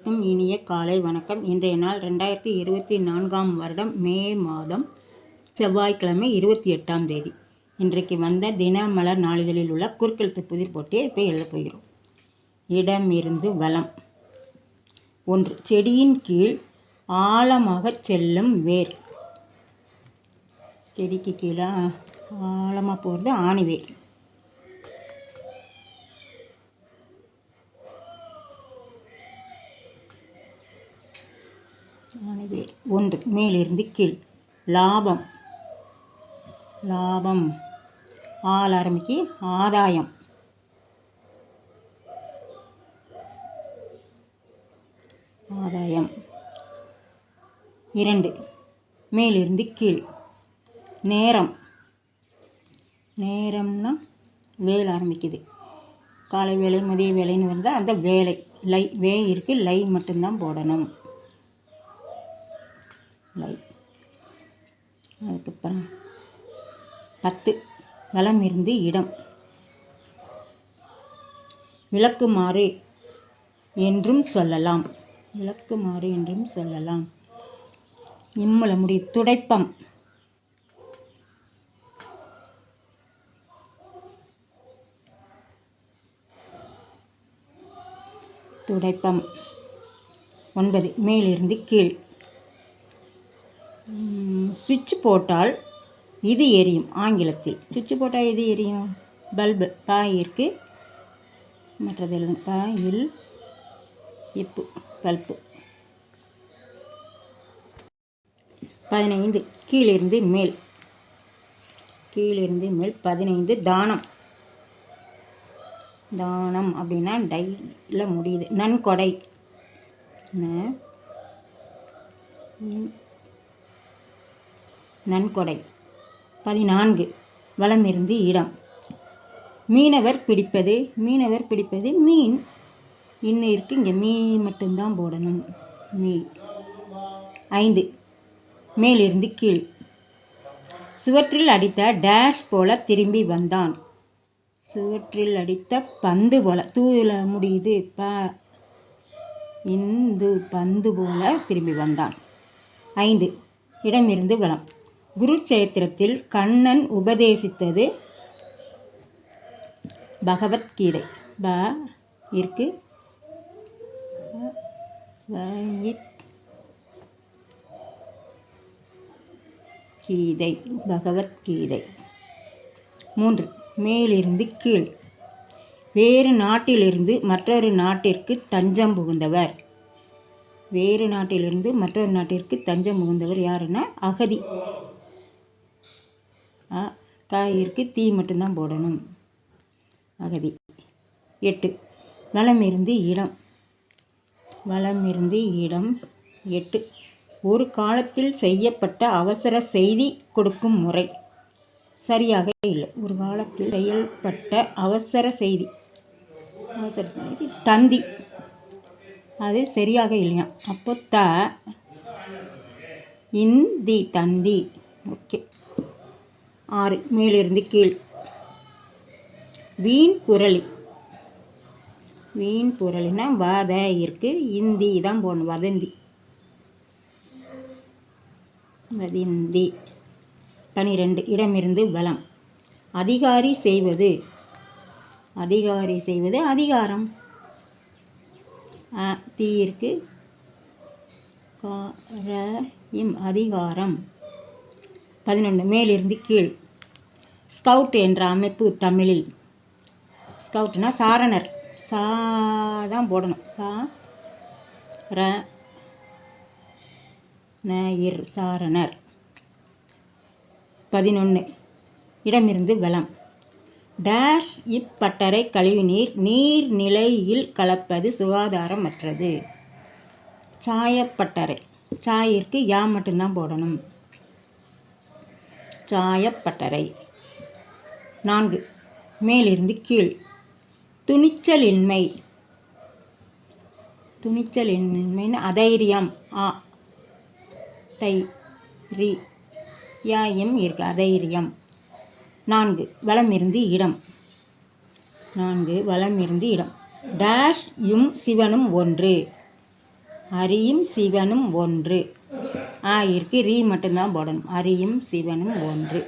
அனைவருக்கும் இனிய காலை வணக்கம். இன்றைய நாள் 2024ஆம் வருடம் மே மாதம் செவ்வாய்க்கிழமை 28ஆம் தேதி. இன்றைக்கு வந்த தினமலர் நாளிதழில் உள்ள குறுக்கெழுத்து புதிர் போட்டியை இப்போ எழுதப் போகிறோம். இடமிருந்து வலம். 1. செடியின் கீழ் ஆழமாக செல்லும் வேர். செடிக்கு கீழே ஆழமாக போகிறது ஆணிவேர். ஆணிவேர். 1. மேலிருந்து கீழ். லாபம். லாபம் ஆள் ஆரம்பிக்கு ஆதாயம். ஆதாயம். 2. மேலிருந்து கீழ். நேரம். நேரம்னா வேலை ஆரம்பிக்குது. காலை வேலை மதிய வேலைன்னு வந்தால் அந்த வேலை லை வே இருக்குது, லை மட்டும்தான் போடணும். லை. அதுக்கப்புறம் 10. வலம் இருந்து இடம். விளக்குமாறு என்றும் சொல்லலாம். விளக்குமாறு என்றும் சொல்லலாம். இம்முல முடி. துடைப்பம். துடைப்பம். 9. மேலிருந்து கீழ். சுவிட்ச் போட்டால் இது எரியும். ஆங்கிலத்தில் சுவிட்ச் போட்டால் இது எரியும். பல்பு. பாயிற்கு மற்றது எழுதும். பாயில் இப்பு பல்பு. 15. கீழிருந்து மேல். கீழிருந்து மேல். 15. தானம். தானம் அப்படின்னா டைல முடியுது. நன்கொடை. நன்கொடை. 14. வலமிருந்து இடம். மீனவர் பிடிப்பது. மீனவர் பிடிப்பது மீன். இன்னும் இருக்குது, இங்கே மீ மட்டும்தான் போடணும். மீ. 5. மேலிருந்து கீழ். சுவற்றில் அடித்த டேஷ் போல திரும்பி வந்தான். சுவற்றில் அடித்த பந்து போல. தூல முடியுது. இந்து பந்து போல திரும்பி வந்தான். 5. இடமிருந்து வலம். குருச்சேத்திரத்தில் கண்ணன் உபதேசித்தது பகவத்கீதை. இருக்கு கீதை. பகவத்கீதை. 3. மேலிருந்து கீழ். வேறு நாட்டிலிருந்து மற்றொரு நாட்டிற்கு தஞ்சம் புகுந்தவர். வேறு நாட்டிலிருந்து மற்றொரு நாட்டிற்கு தஞ்சம் புகுந்தவர் யாருன்னா அகதி. காயிற்கு தீ மட்டும்தான் போடணும். அகதி. 8. வலமிருந்து இடம். வலமிருந்து இடம். 8. ஒரு காலத்தில் செய்யப்பட்ட அவசர செய்தி கொடுக்கும் முறை சரியாக இல்லை. ஒரு காலத்தில் செயல்பட்ட அவசர செய்தி தந்தி அது சரியாக இல்லையா. அப்போ இந்தி தந்தி. ஓகே. 6. மேலிருந்து கீழ். வீண் புரளி. வீண் புரளினா வத இருக்கு, இந்தி தான் போடணும். வதந்தி. வதந்தி. 12. இடமிருந்து வலம். அதிகாரி செய்வது. அதிகாரி செய்வது அதிகாரம். தீ இருக்கு, அதிகாரம். 11. மேலிருந்து கீழ். ஸ்கவுட் என்ற அமைப்பு தமிழில். ஸ்கவுட்னா சாரணர். தான் போடணும். சாரணர். 11. இடமிருந்து வலம். டேஷ் இப்பட்டறை கழிவுநீர் நீர்நிலையில் கலப்பது சுகாதாரமற்றது. சாயப்பட்டறை. சாயிற்கு யா மட்டும்தான் போடணும். சாயப்பட்டறை. 4. மேலிருந்து கீழ். துணிச்சலின்மை. துணிச்சலின்மைன்னு அதைரியம். யாயம் இருக்கு. அதைரியம். 4. வலமிருந்து இடம். 4. வலமிருந்து இடம். டேஷ் யும் சிவனும் ஒன்று. அரியும் சிவனும் ஒன்று. இருக்கு, ரீ மட்டும்தான் போடணும். அரியும் சிவனும் ஒன்று.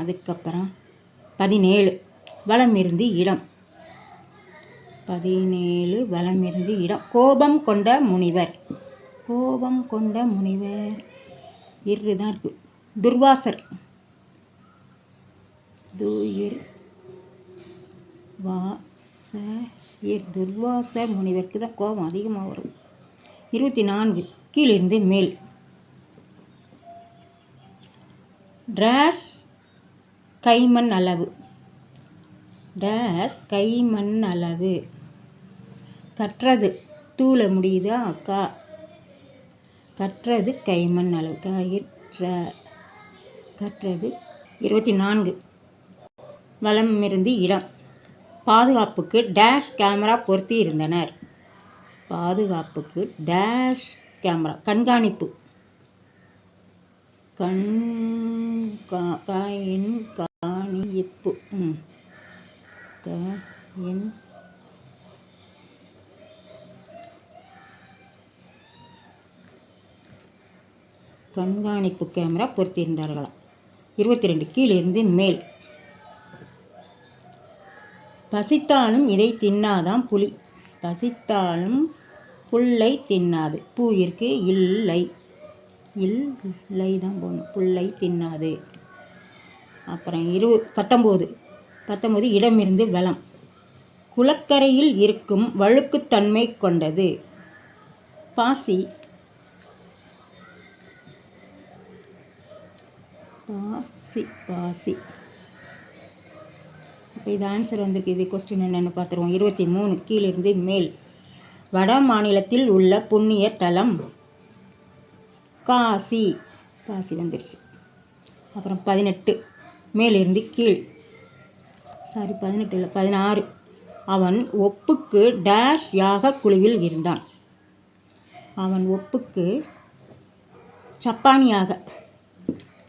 அதுக்கப்புறம் 17 வலமிருந்து இடம். 17 வலமிருந்து இடம். கோபம் கொண்ட முனிவர். கோபம் கொண்ட முனிவர் தான் இருக்கு. துர்வாசர். துர்வாசர் முனிவருக்கு தான் கோபம் அதிகமாக வரும். 24 கீழிருந்து மேல். டேஷ் கைமண் அளவு. டேஷ் கைமண் அளவு. கற்றது தூள முடியுதா? கற்றது கைமண் அளவு. கற்றது. 24 வலமிருந்து இடம். பாதுகாப்புக்கு டேஷ் கேமரா பொருத்தி இருந்தனர். பாதுகாப்புக்கு டேஷ் கேமரா. கண்காணிப்பு. காணிப்பு. கண்காணிப்பு கேமரா பொருத்தியிருந்தார்களா? 22 கீழிருந்து மேல். பசித்தாலும் இதை தின்னாதான் புலி. பசித்தாலும் புல்லை தின்னாது. பூ இருக்கு, இல்லை. இல்லை தான் போகணும். புல்லை தின்னாது. அப்புறம் 19 இடமிருந்து வலம். குளக்கரையில் இருக்கும் வழுக்குத்தன்மை கொண்டது. பாசி. இப்போ இது ஆன்சர் வந்திருக்கு. இது கொஸ்டின் என்னென்னு பார்த்துருவோம். 23 கீழிருந்து மேல். வட மாநிலத்தில் உள்ள புண்ணிய தலம் காசி. காசி வந்துடுச்சு. அப்புறம் 18 மேலிருந்து கீழ். 18 இல்லை, 16. அவன் ஒப்புக்கு டேஷ் யாக குழுவில் இருந்தான். அவன் ஒப்புக்கு சப்பானியாக.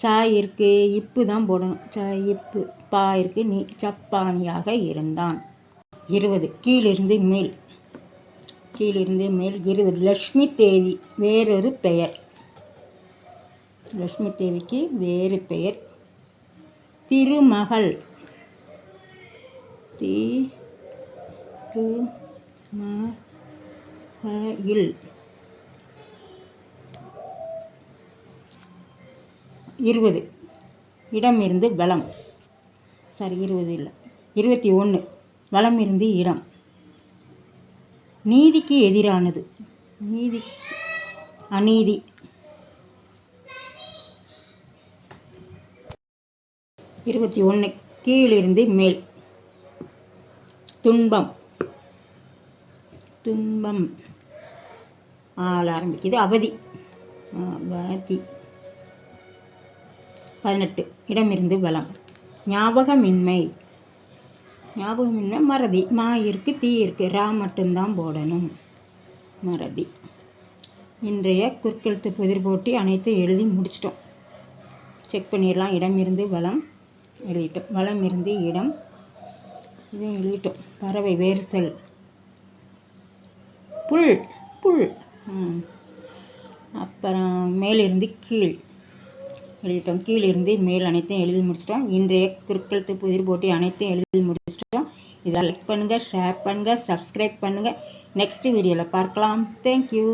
சாய் இருக்கு, இப்பு தான் போடணும். சாய் இப்பு. பா இருக்கு, நீ. சப்பானியாக இருந்தான். 20 கீழிருந்து மேல். 20 லக்ஷ்மி தேவி வேறொரு பெயர். லக்ஷ்மி தேவிக்கு வேறு பெயர் திருமகள். திருமகள். 20 இடமிருந்து வலம். 20 இல்லை, 21 வலமிருந்து இடம். நீதிக்கு எதிரானது. அநீதி. 21 கீழிருந்து மேல். துன்பம். ஆரம்பிக்குது. அவதி. 18 இடமிருந்து வலம். ஞாபகமின்மை. மறதி. மா இருக்கு, தீ இருக்கு, ரா மட்டும்தான் போடணும். மறதி. இன்றைய குறுக்கெழுத்து புதிர் போட்டி அனைத்தும் எழுதி முடிச்சிட்டோம். செக் பண்ணிடலாம். இடமிருந்து வலம் எழுதிட்டோம். வலமிருந்து இடம் இதை எழுதிட்டோம். பறவை வேறு செல். புல். அப்புறம் மேலிருந்து கீழ் எழுதிட்டோம். கீழிருந்து மேல் அனைத்தையும் எழுதி முடிச்சிட்டோம். இன்றைய குறுக்கெழுத்து புதிர் போட்டி அனைத்தையும் எழுதி முடிச்சிட்டோம். இதை லைக் பண்ணுங்கள், ஷேர் பண்ணுங்கள், சப்ஸ்கிரைப் பண்ணுங்கள். நெக்ஸ்ட் வீடியோவில் பார்க்கலாம். தேங்க்யூ.